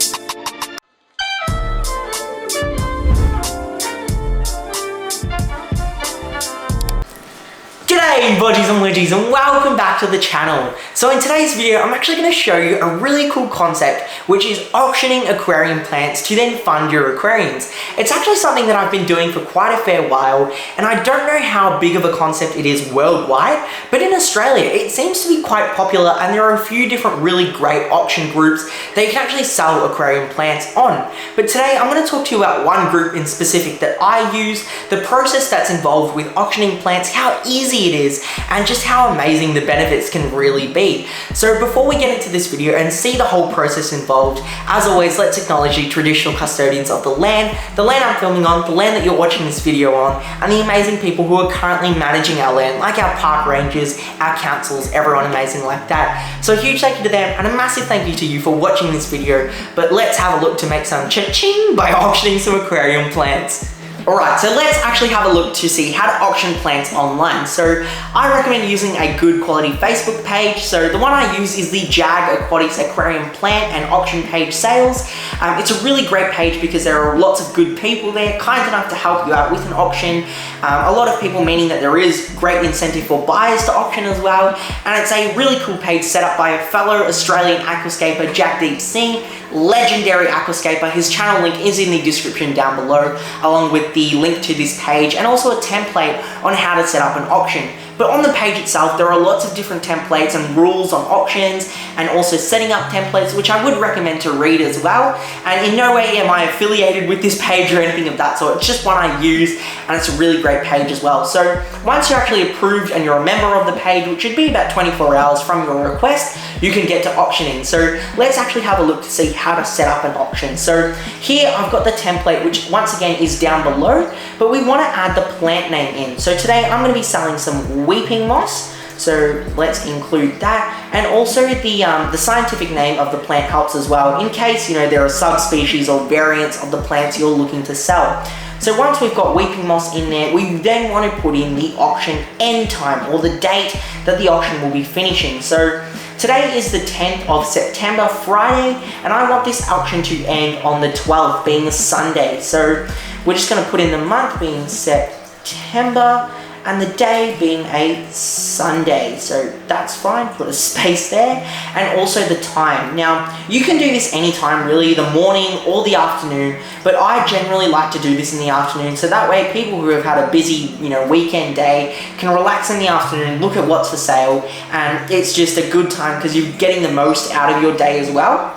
G'day Bodgies and Widgies and welcome back to the channel. So in today's video I'm actually going to show you a really cool concept which is auctioning aquarium plants to then fund your aquariums. It's actually something that I've been doing for quite a fair while and I don't know how big of a concept it is worldwide, but in Australia it seems to be quite popular and there are a few different really great auction groups that you can actually sell aquarium plants on. But today I'm going to talk to you about one group in specific that I use, the process that's involved with auctioning plants, how easy it is, and just how amazing the benefits can really be. So before we get into this video and see the whole process involved, as always, let's acknowledge the traditional custodians of the land I'm filming on, the land that you're watching this video on, and the amazing people who are currently managing our land, like our park rangers, our councils, everyone amazing like that. So a huge thank you to them and a massive thank you to you for watching this video, but let's have a look to make some cha-ching by auctioning some aquarium plants. Alright, so let's actually have a look to see how to auction plants online. So I recommend using a good quality Facebook page. So the one I use is the Aquatics Aquarium Plant and Auction Page Sales. It's a really great page because there are lots of good people there, kind enough to help you out with an auction. A lot of people, meaning that there is great incentive for buyers to auction as well. And it's a really cool page set up by a fellow Australian aquascaper, Jagdeep Singh, legendary aquascaper. His channel link is in the description down below, along with the link to this page and also a template on how to set up an auction. But on the page itself, there are lots of different templates and rules on auctions and also setting up templates, which I would recommend to read as well. And in no way am I affiliated with this page or anything of that sort. It's just one I use and it's a really great page as well. So once you're actually approved and you're a member of the page, which should be about 24 hours from your request, you can get to auctioning. So let's actually have a look to see how to set up an auction. So here I've got the template, which once again is down below, but we want to add the plant name in. So today I'm going to be selling some weeping moss, so let's include that, and also the scientific name of the plant helps as well, in case there are subspecies or variants of the plants you're looking to sell. So once we've got weeping moss in there, we then want to put in the auction end time, or the date that the auction will be finishing. So today is the 10th of September, Friday, and I want this auction to end on the 12th, being a Sunday. So we're just going to put in the month being September and the day being a Sunday, so that's fine, put a space there, and also the time. Now, you can do this anytime really, the morning or the afternoon, but I generally like to do this in the afternoon, so that way people who have had a busy, weekend day can relax in the afternoon, look at what's for sale, and it's just a good time because you're getting the most out of your day as well.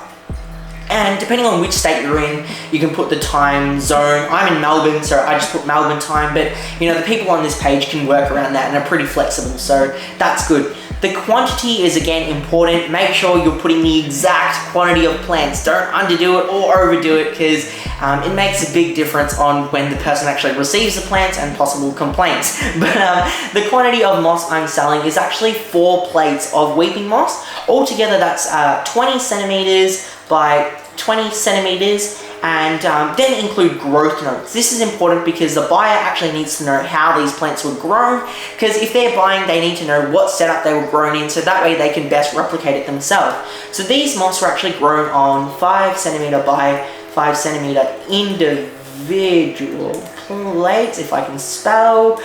And depending on which state you're in, you can put the time zone. I'm in Melbourne, so I just put Melbourne time, but the people on this page can work around that and are pretty flexible, so that's good. The quantity is again important. Make sure you're putting the exact quantity of plants. Don't underdo it or overdo it, because it makes a big difference on when the person actually receives the plants and possible complaints. But the quantity of moss I'm selling is actually 4 plates of weeping moss. Altogether that's 20 centimeters by 20 centimeters, and then include growth notes. This is important because the buyer actually needs to know how these plants were grown, because if they're buying, they need to know what setup they were grown in, so that way they can best replicate it themselves. So these moss were actually grown on 5 centimeter by 5 centimeter individual plates, if I can spell,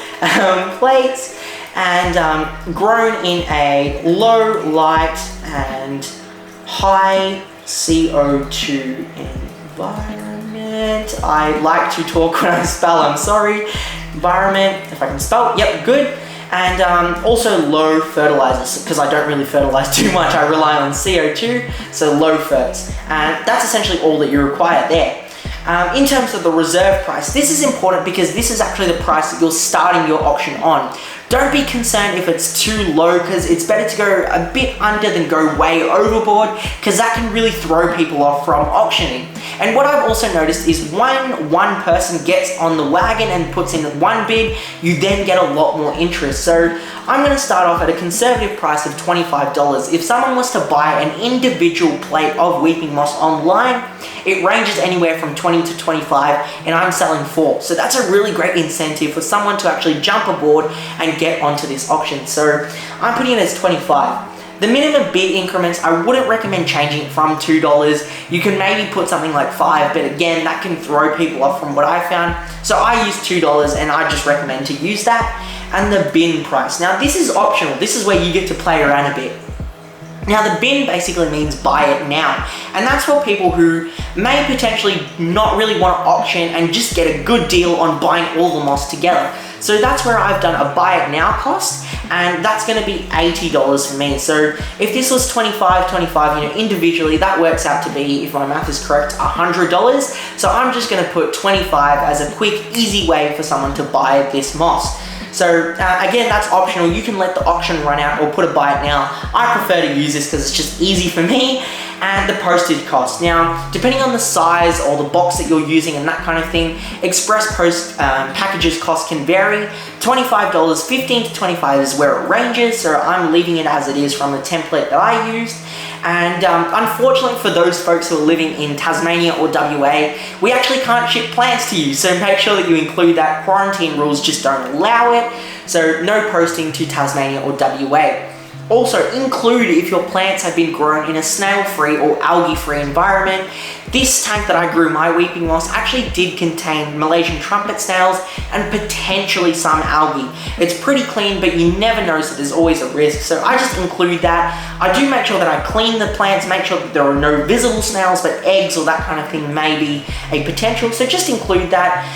plates, and grown in a low light and high CO2 environment. I like to talk when I spell, I'm sorry. Environment, if I can spell, yep, good. And also low fertilizers, because I don't really fertilize too much, I rely on CO2, so low FERTS. And that's essentially all that you require there. In terms of the reserve price, this is important because this is actually the price that you're starting your auction on. Don't be concerned if it's too low, because it's better to go a bit under than go way overboard, because that can really throw people off from auctioning. And what I've also noticed is when one person gets on the wagon and puts in one bid, you then get a lot more interest. So I'm going to start off at a conservative price of $25. If someone was to buy an individual plate of weeping moss online, it ranges anywhere from 20 to 25, and I'm selling 4. So that's a really great incentive for someone to actually jump aboard and get onto this auction. So I'm putting it as 25. The minimum bid increments, I wouldn't recommend changing it from $2. You can maybe put something like $5, but again, that can throw people off from what I found. So I use $2 and I just recommend to use that. And the bin price. Now this is optional. This is where you get to play around a bit. Now the bin basically means buy it now, and that's for people who may potentially not really want to auction and just get a good deal on buying all the moss together. So that's where I've done a buy it now cost, and that's going to be $80 for me. So if this was $25, individually that works out to be, if my math is correct, $100. So I'm just going to put 25 as a quick, easy way for someone to buy this moss. So again, that's optional. You can let the auction run out or put a buy it now. I prefer to use this because it's just easy for me. And the postage cost. Now, depending on the size or the box that you're using and that kind of thing, express post packages cost can vary. $25, $15 to $25 is where it ranges, so I'm leaving it as it is from the template that I used. And unfortunately for those folks who are living in Tasmania or WA, we actually can't ship plants to you, so make sure that you include that. Quarantine rules just don't allow it, so no posting to Tasmania or WA. Also, include if your plants have been grown in a snail-free or algae-free environment. This tank that I grew my weeping moss actually did contain Malaysian trumpet snails and potentially some algae. It's pretty clean, but you never know, so there's always a risk. So I just include that. I do make sure that I clean the plants, make sure that there are no visible snails, but eggs or that kind of thing may be a potential. So just include that,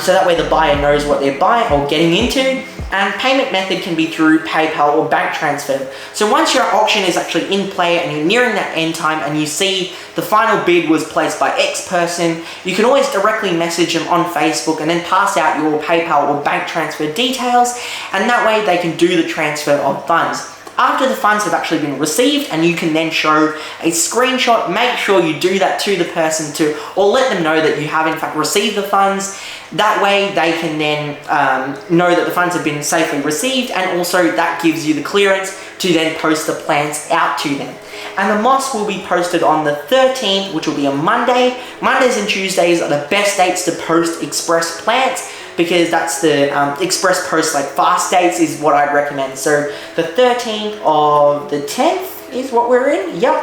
so that way the buyer knows what they're buying or getting into. And payment method can be through PayPal or bank transfer. So once your auction is actually in play and you're nearing that end time and you see the final bid was placed by X person, you can always directly message them on Facebook and then pass out your PayPal or bank transfer details, and that way they can do the transfer of funds. After the funds have actually been received, and you can then show a screenshot, make sure you do that to the person or let them know that you have in fact received the funds. That way they can then know that the funds have been safely received, and also that gives you the clearance to then post the plants out to them. And the moss will be posted on the 13th, which will be a Monday. Mondays and Tuesdays are the best dates to post express plants, because that's the express post, like fast dates is what I'd recommend. So the 13th of the 10th is what we're in, yep.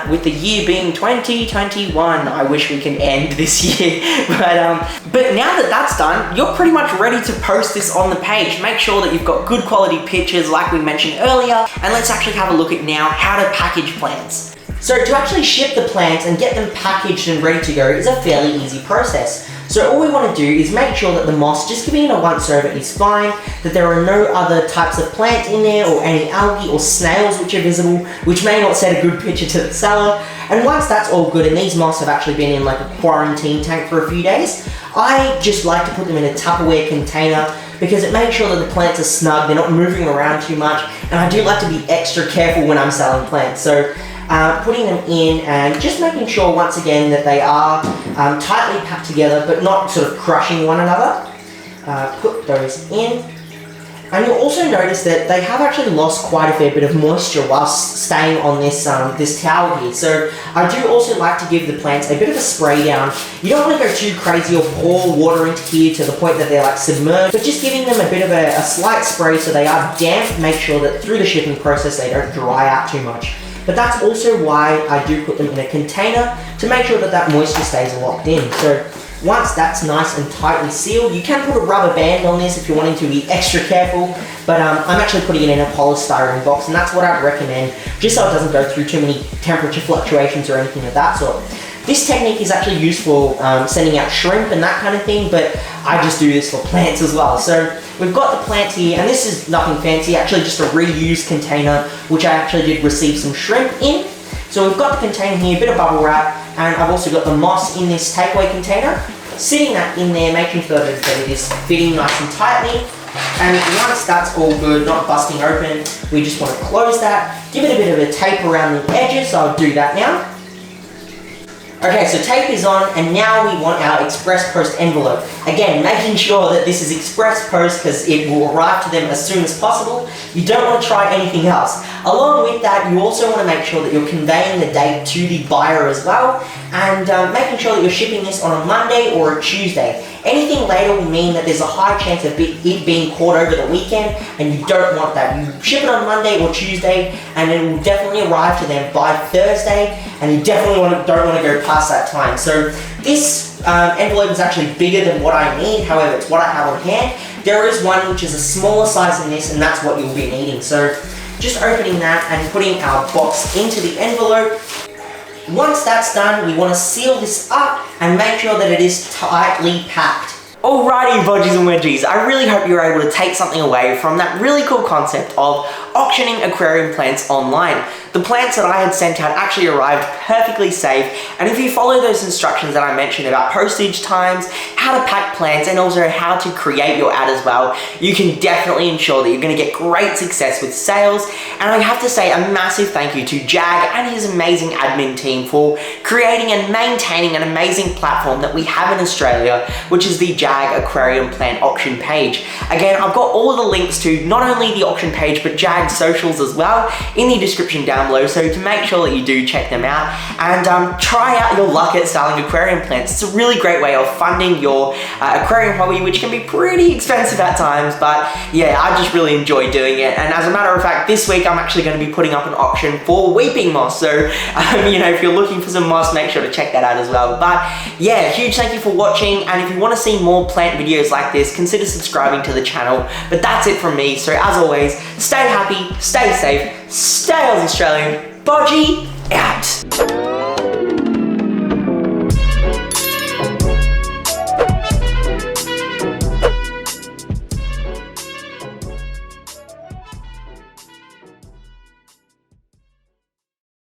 With the year being 2021, I wish we can end this year. But now that that's done, you're pretty much ready to post this on the page. Make sure that you've got good quality pictures like we mentioned earlier, and let's actually have a look at now how to package plants. So to actually ship the plants and get them packaged and ready to go is a fairly easy process. So all we want to do is make sure that the moss, just giving it a once over is fine, that there are no other types of plant in there or any algae or snails which are visible, which may not send a good picture to the seller. And once that's all good, and these moss have actually been in like a quarantine tank for a few days, I just like to put them in a Tupperware container, because it makes sure that the plants are snug, they're not moving around too much, and I do like to be extra careful when I'm selling plants. So putting them in and just making sure once again that they are tightly packed together but not sort of crushing one another. Put those in. And you'll also notice that they have actually lost quite a fair bit of moisture whilst staying on this this towel here. So I do also like to give the plants a bit of a spray down. You don't want to go too crazy or pour water into here to the point that they're like submerged, but just giving them a bit of a slight spray so they are damp. Make sure that through the shipping process they don't dry out too much. But that's also why I do put them in a container, to make sure that that moisture stays locked in. So once that's nice and tightly sealed, you can put a rubber band on this if you're wanting to be extra careful, but I'm actually putting it in a polystyrene box, and that's what I'd recommend, just so it doesn't go through too many temperature fluctuations or anything of that sort. This technique is actually used for sending out shrimp and that kind of thing, but I just do this for plants as well. So we've got the plants here, and this is nothing fancy, actually just a reused container, which I actually did receive some shrimp in. So we've got the container here, a bit of bubble wrap, and I've also got the moss in this takeaway container. Sitting that in there, making sure that it is fitting nice and tightly. And once that's all good, not busting open, we just want to close that, give it a bit of a tape around the edges, so I'll do that now. Okay, so tape is on, and now we want our express post envelope. Again, making sure that this is express post because it will arrive to them as soon as possible. You don't want to try anything else. Along with that, you also want to make sure that you're conveying the date to the buyer as well, and making sure that you're shipping this on a Monday or a Tuesday. Anything later will mean that there's a high chance of it being caught over the weekend, and you don't want that. You ship it on Monday or Tuesday, and it will definitely arrive to them by Thursday, and you definitely don't want to go past that time. So this envelope is actually bigger than what I need, however, it's what I have on hand. There is one which is a smaller size than this, and that's what you'll be needing. So just opening that and putting our box into the envelope. Once that's done, we want to seal this up and make sure that it is tightly packed. Alrighty, Bodgies and Widgies, I really hope you were able to take something away from that really cool concept of auctioning aquarium plants online. The plants that I had sent out actually arrived perfectly safe, and if you follow those instructions that I mentioned about postage times, how to pack plants, and also how to create your ad as well, you can definitely ensure that you're going to get great success with sales. And I have to say a massive thank you to Jag and his amazing admin team for creating and maintaining an amazing platform that we have in Australia, which is the Jag Aquarium Plant auction page. Again, I've got all of the links to not only the auction page but Jag's socials as well in the description down below, so to make sure that you do check them out and try out your luck at selling aquarium plants. It's a really great way of funding your aquarium hobby, which can be pretty expensive at times, but yeah, I just really enjoy doing it. And as a matter of fact, this week I'm actually going to be putting up an auction for weeping moss, so you know, if you're looking for some moss, make sure to check that out as well. But yeah, huge thank you for watching, and if you want to see more plant videos like this, consider subscribing to the channel. But that's it from me, so as always, stay happy, stay safe, stay Australian. Bodgie out.